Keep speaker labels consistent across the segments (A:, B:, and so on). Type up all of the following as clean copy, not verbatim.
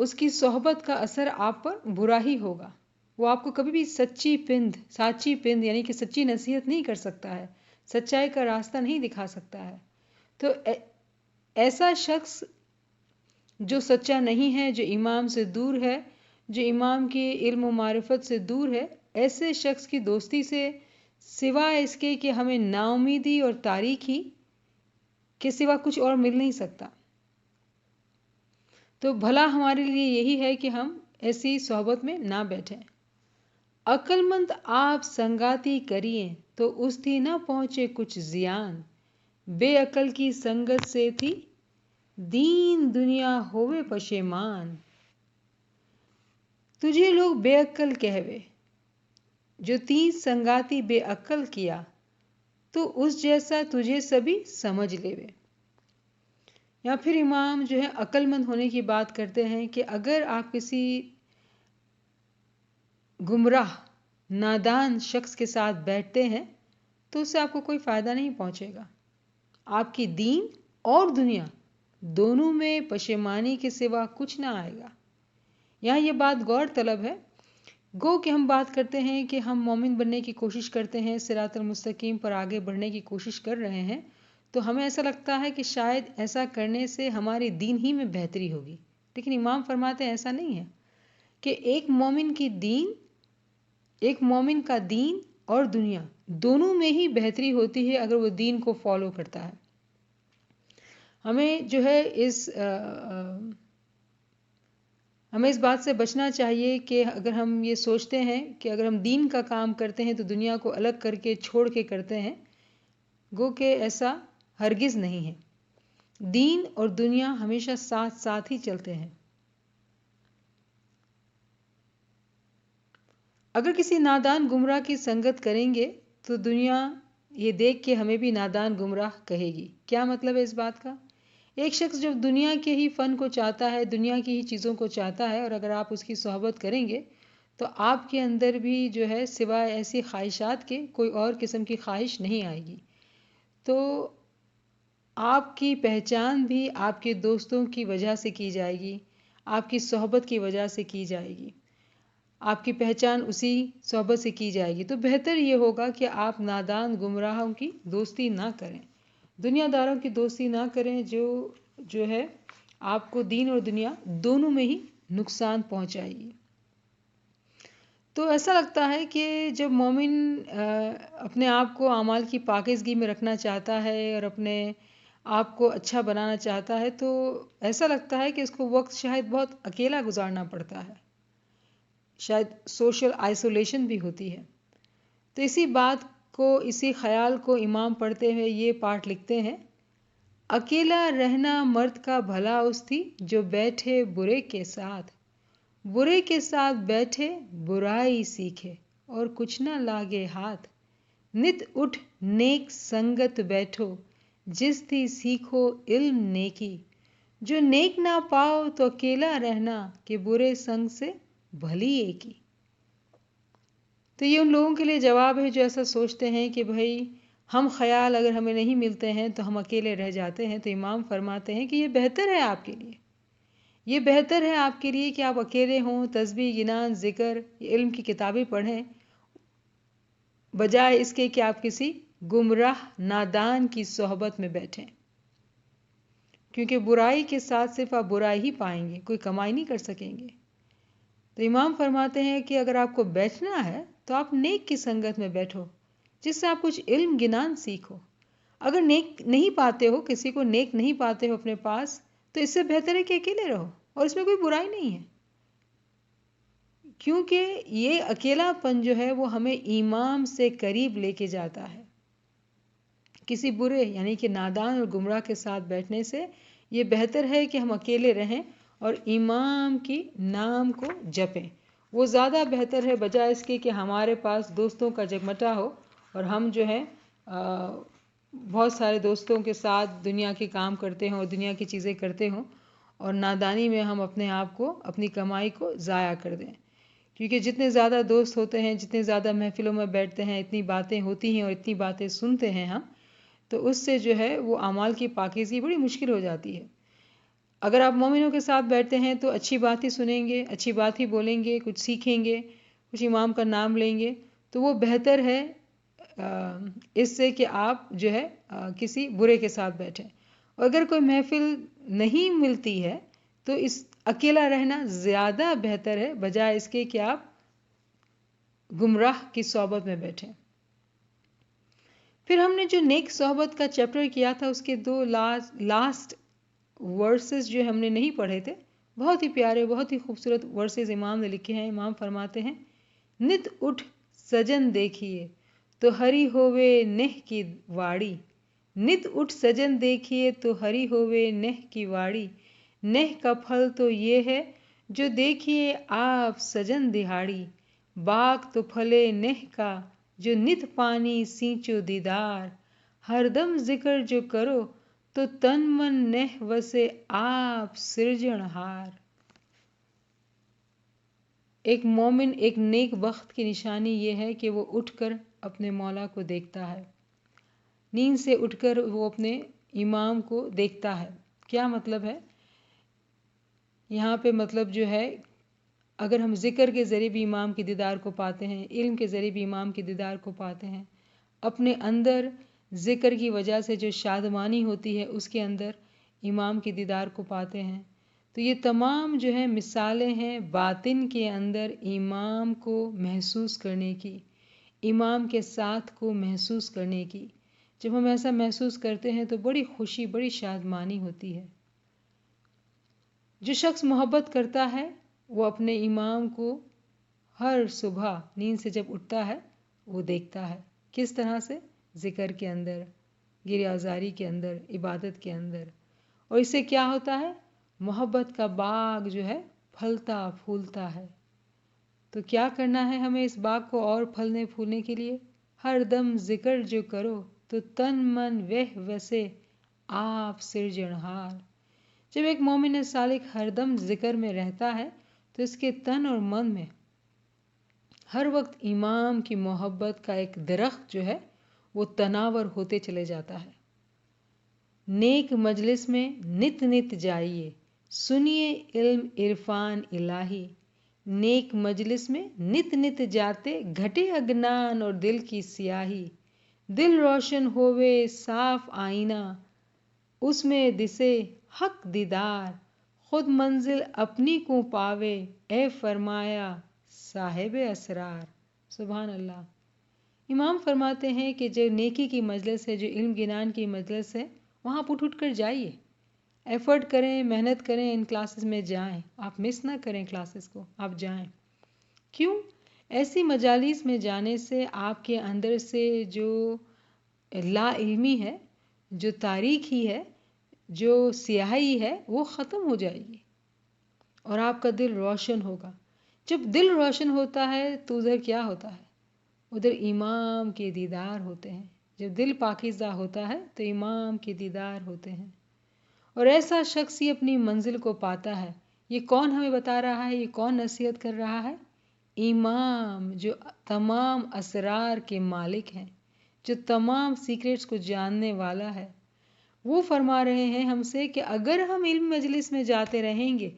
A: اس کی صحبت کا اثر آپ پر برا ہی ہوگا. وہ آپ کو کبھی بھی ساچی پند یعنی کہ سچی نصیحت نہیں کر سکتا ہے، سچائی کا راستہ نہیں دکھا سکتا ہے. تو ایسا شخص جو سچا نہیں ہے، جو امام سے دور ہے، جو امام کے علم و معرفت سے دور ہے، ایسے شخص کی دوستی سے سوائے اس کے کہ ہمیں نا امیدی اور تاریکی کے سوا کچھ اور مل نہیں سکتا. تو بھلا ہمارے لیے یہی ہے کہ ہم ایسی صحبت میں نہ بیٹھیں. عقل مند آپ سنگاتی کریے تو اس تھی نہ پہنچے کچھ زیان. بے عقل کی سنگت سے تھی دین دنیا ہوئے پشیمان. تجھے لوگ بے عقل کہوے جو تین سنگاتی بے عقل کیا، تو اس جیسا تجھے سبھی سمجھ لیوے. یا پھر امام جو ہے عقل مند ہونے کی بات کرتے ہیں کہ اگر آپ کسی گمراہ نادان شخص کے ساتھ بیٹھتے ہیں تو اس سے آپ کو کوئی فائدہ نہیں پہنچے گا. آپ کی دین اور دنیا دونوں میں پشیمانی کے سوا کچھ نہ آئے گا. یہاں یہ بات غور طلب ہے. گو کہ ہم بات کرتے ہیں کہ ہم مومن بننے کی کوشش کرتے ہیں، صراط المستقیم پر آگے بڑھنے کی کوشش کر رہے ہیں، تو ہمیں ایسا لگتا ہے کہ شاید ایسا کرنے سے ہماری دین ہی میں بہتری ہوگی. لیکن امام فرماتے ہیں ایسا نہیں ہے کہ ایک مومن کا دین اور دنیا دونوں میں ہی بہتری ہوتی ہے اگر وہ دین کو فالو کرتا ہے. ہمیں جو ہے ہمیں اس بات سے بچنا چاہیے کہ اگر ہم یہ سوچتے ہیں کہ اگر ہم دین کا کام کرتے ہیں تو دنیا کو الگ کر کے چھوڑ کے کرتے ہیں، گو کہ ایسا ہرگز نہیں ہے. دین اور دنیا ہمیشہ ساتھ ساتھ ہی چلتے ہیں. اگر کسی نادان گمراہ کی سنگت کریں گے تو دنیا یہ دیکھ کے ہمیں بھی نادان گمراہ کہے گی. کیا مطلب ہے اس بات کا؟ ایک شخص جب دنیا کے ہی فن کو چاہتا ہے، دنیا کی ہی چیزوں کو چاہتا ہے، اور اگر آپ اس کی صحبت کریں گے تو آپ کے اندر بھی جو ہے سوائے ایسی خواہشات کے کوئی اور قسم کی خواہش نہیں آئے گی. تو آپ کی پہچان بھی آپ کے دوستوں کی وجہ سے کی جائے گی، آپ کی صحبت کی وجہ سے کی جائے گی، آپ کی پہچان اسی صحبت سے کی جائے گی. تو بہتر یہ ہوگا کہ آپ نادان گمراہوں کی دوستی نہ کریں، دنیا داروں کی دوستی نہ کریں جو ہے آپ کو دین اور دنیا دونوں میں ہی نقصان پہنچائے گی. تو ایسا لگتا ہے کہ جب مومن اپنے آپ کو اعمال کی پاکیزگی میں رکھنا چاہتا ہے اور اپنے آپ کو اچھا بنانا چاہتا ہے، تو ایسا لگتا ہے کہ اس کو وقت شاید بہت اکیلا گزارنا پڑتا ہے، شاید سوشل آئسولیشن بھی ہوتی ہے. تو اسی خیال کو امام پڑھتے ہوئے یہ پارٹ لکھتے ہیں: اکیلا رہنا مرد کا بھلا اس تھی جو بیٹھے برے کے ساتھ، برے کے ساتھ بیٹھے برائی سیکھے اور کچھ نہ لاگے ہاتھ. نت اٹھ نیک سنگت بیٹھو جس تھی سیکھو علم نیکی، جو نیک نہ پاؤ تو اکیلا رہنا کہ برے سنگ سے بھلی ایکی. تو یہ ان لوگوں کے لیے جواب ہے جو ایسا سوچتے ہیں کہ بھائی ہم خیال اگر ہمیں نہیں ملتے ہیں تو ہم اکیلے رہ جاتے ہیں. تو امام فرماتے ہیں کہ یہ بہتر ہے آپ کے لیے، یہ بہتر ہے آپ کے لیے کہ آپ اکیلے ہوں، تسبیح، گنان، ذکر، علم کی کتابیں پڑھیں، بجائے اس کے کہ آپ کسی گمراہ نادان کی صحبت میں بیٹھیں. کیونکہ برائی کے ساتھ صرف آپ برائی ہی پائیں گے، کوئی کمائی نہیں کر سکیں گے. تو امام فرماتے ہیں کہ اگر آپ کو بیٹھنا ہے تو آپ نیک کی سنگت میں بیٹھو جس سے آپ کچھ علم گنان سیکھو. اگر نیک نہیں پاتے ہو، کسی کو نیک نہیں پاتے ہو اپنے پاس، تو اس سے بہتر ہے کہ اکیلے رہو، اور اس میں کوئی برائی نہیں ہے. کیونکہ یہ اکیلا پن جو ہے وہ ہمیں امام سے قریب لے کے جاتا ہے. کسی برے یعنی کہ نادان اور گمراہ کے ساتھ بیٹھنے سے یہ بہتر ہے کہ ہم اکیلے رہیں اور امام کی نام کو جپیں. وہ زیادہ بہتر ہے بجائے اس کے کہ ہمارے پاس دوستوں کا جگمٹا ہو اور ہم جو ہے بہت سارے دوستوں کے ساتھ دنیا کے کام کرتے ہوں اور دنیا کی چیزیں کرتے ہوں، اور نادانی میں ہم اپنے آپ کو، اپنی کمائی کو ضائع کر دیں. کیونکہ جتنے زیادہ دوست ہوتے ہیں، جتنے زیادہ محفلوں میں بیٹھتے ہیں، اتنی باتیں ہوتی ہیں اور اتنی باتیں سنتے ہیں ہم، تو اس سے جو ہے وہ اعمال کی پاکیزگی بڑی مشکل ہو جاتی ہے. اگر آپ مومنوں کے ساتھ بیٹھتے ہیں تو اچھی بات ہی سنیں گے، اچھی بات ہی بولیں گے، کچھ سیکھیں گے، کچھ امام کا نام لیں گے، تو وہ بہتر ہے اس سے کہ آپ جو ہے کسی برے کے ساتھ بیٹھیں۔ اور اگر کوئی محفل نہیں ملتی ہے تو اس اکیلا رہنا زیادہ بہتر ہے بجائے اس کے کہ آپ گمراہ کی صحبت میں بیٹھیں۔ پھر ہم نے جو نیک صحبت کا چیپٹر کیا تھا اس کے 2 لاسٹ ورسز جو ہم نے نہیں پڑھے تھے، بہت ہی پیارے، بہت ہی خوبصورت ورسز امام نے لکھے ہیں۔ امام فرماتے ہیں، نت اٹھ سجن دیکھیے تو ہری ہووے نہ کی واڑی، نت اٹھ سجن دیکھیے تو ہری ہووے نہ کی واڑی، نہ کا پھل تو یہ ہے جو دیکھیے آپ سجن دہاڑی، باغ تو پھلے نہ کا جو نت پانی سینچو دیدار، ہر دم ذکر جو کرو تو تن من نہ وسے آپ سرجن ہار۔ ایک مومن، ایک نیک بخت کی نشانی یہ ہے کہ وہ اٹھ کر اپنے مولا کو دیکھتا ہے، نیند سے اٹھ کر وہ اپنے امام کو دیکھتا ہے۔ کیا مطلب ہے یہاں پہ؟ مطلب جو ہے اگر ہم ذکر کے ذریعے بھی امام کی دیدار کو پاتے ہیں، علم کے ذریعے بھی امام کی دیدار کو پاتے ہیں، اپنے اندر ذکر کی وجہ سے جو شادمانی ہوتی ہے اس کے اندر امام کی دیدار کو پاتے ہیں، تو یہ تمام جو ہے مثالیں ہیں باطن کے اندر امام کو محسوس کرنے کی، امام کے ساتھ کو محسوس کرنے کی۔ جب ہم ایسا محسوس کرتے ہیں تو بڑی خوشی، بڑی شادمانی ہوتی ہے۔ جو شخص محبت کرتا ہے وہ اپنے امام کو ہر صبح نیند سے جب اٹھتا ہے وہ دیکھتا ہے۔ کس طرح سے؟ ذکر کے اندر، گریہ کے اندر، عبادت کے اندر۔ اور اس سے کیا ہوتا ہے؟ محبت کا باغ جو ہے پھلتا پھولتا ہے۔ تو کیا کرنا ہے ہمیں اس باغ کو اور پھلنے پھولنے کے لیے؟ ہر دم ذکر جو کرو تو تن من وہ ویسے آپ سرجنہار۔ جب ایک مومن سالک ہر دم ذکر میں رہتا ہے تو اس کے تن اور من میں ہر وقت امام کی محبت کا ایک درخت جو ہے وہ تناور ہوتے چلے جاتا ہے۔ نیک مجلس میں نت نت جائیے، سنیے علم عرفان الہی، نیک مجلس میں نت نت جاتے گھٹے اگنان اور دل کی سیاہی، دل روشن ہووے صاف آئینہ اس میں دسے حق دیدار، خود منزل اپنی کو پاوے اے فرمایا صاحب اسرار۔ سبحان اللہ۔ امام فرماتے ہیں کہ جو نیکی کی مجلس ہے، جو علم گنان کی مجلس ہے، وہاں اٹھ اٹھ کر جائیے، ایفرٹ کریں، محنت کریں، ان کلاسز میں جائیں، آپ مس نہ کریں کلاسز کو، آپ جائیں۔ کیوں؟ ایسی مجالس میں جانے سے آپ کے اندر سے جو لا علمی ہے، جو تاریکی ہے، جو سیاہی ہے، وہ ختم ہو جائے گی اور آپ کا دل روشن ہوگا۔ جب دل روشن ہوتا ہے تو ادھر کیا ہوتا ہے؟ ادھر امام کے دیدار ہوتے ہیں۔ جب دل پاکیزہ ہوتا ہے تو امام کے دیدار ہوتے ہیں، اور ایسا شخص ہی اپنی منزل کو پاتا ہے۔ یہ کون ہمیں بتا رہا ہے؟ یہ کون نصیحت کر رہا ہے؟ امام، جو تمام اسرار کے مالک ہیں، جو تمام سیکریٹس کو جاننے والا ہے۔ وہ فرما رہے ہیں ہم سے کہ اگر ہم علم مجلس میں جاتے رہیں گے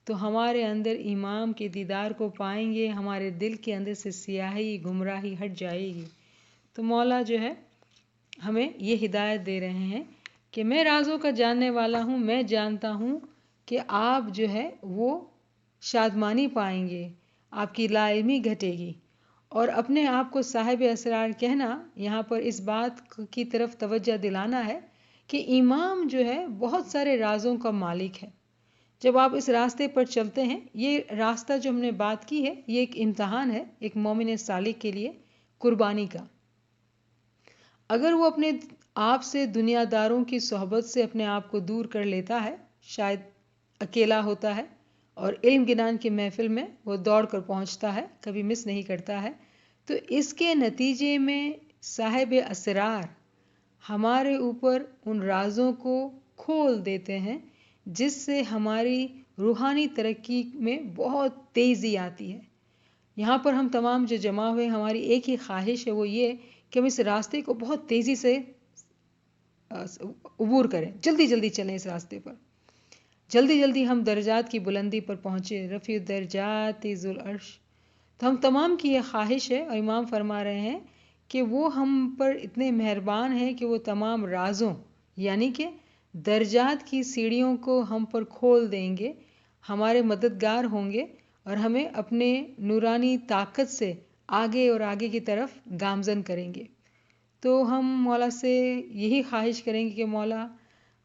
A: تو ہمارے اندر امام کے دیدار کو پائیں گے، ہمارے دل کے اندر سے سیاہی، گمراہی ہٹ جائے گی۔ تو مولا جو ہے ہمیں یہ ہدایت دے رہے ہیں کہ میں رازوں کا جاننے والا ہوں، میں جانتا ہوں کہ آپ جو ہے وہ شادمانی پائیں گے، آپ کی لا علمی گھٹے گی۔ اور اپنے آپ کو صاحب اسرار کہنا، یہاں پر اس بات کی طرف توجہ دلانا ہے کہ امام جو ہے بہت سارے رازوں کا مالک ہے۔ جب آپ اس راستے پر چلتے ہیں، یہ راستہ جو ہم نے بات کی ہے یہ ایک امتحان ہے ایک مومن سالک کے لیے قربانی کا۔ اگر وہ اپنے آپ سے دنیا داروں کی صحبت سے اپنے آپ کو دور کر لیتا ہے، شاید اکیلا ہوتا ہے اور علم گنان کی محفل میں وہ دوڑ کر پہنچتا ہے، کبھی مس نہیں کرتا ہے، تو اس کے نتیجے میں صاحب اسرار ہمارے اوپر ان رازوں کو کھول دیتے ہیں جس سے ہماری روحانی ترقی میں بہت تیزی آتی ہے۔ یہاں پر ہم تمام جو جمع ہوئے، ہماری ایک ہی خواہش ہے، وہ یہ کہ ہم اس راستے کو بہت تیزی سے عبور کریں، جلدی جلدی چلیں اس راستے پر۔ جلدی جلدی ہم درجات کی بلندی پر پہنچے، رفیع الدرجات ذو العرش۔ تو ہم تمام کی یہ خواہش ہے، اور امام فرما رہے ہیں کہ وہ ہم پر اتنے مہربان ہیں کہ وہ تمام رازوں یعنی کہ درجات کی سیڑھیوں کو ہم پر کھول دیں گے، ہمارے مددگار ہوں گے اور ہمیں اپنے نورانی طاقت سے آگے اور آگے کی طرف گامزن کریں گے۔ تو ہم مولا سے یہی خواہش کریں گے کہ مولا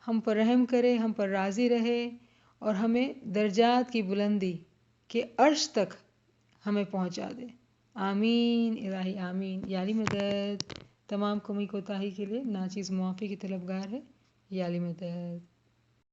A: ہم پر رحم کرے، ہم پر راضی رہے اور ہمیں درجات کی بلندی کے عرش تک ہمیں پہنچا دے۔ آمین الہی آمین۔ یا علی مدد۔ تمام کمی کوتاہی کے لیے ناچیز معافی کی طلبگار ہے، یا علی مدد۔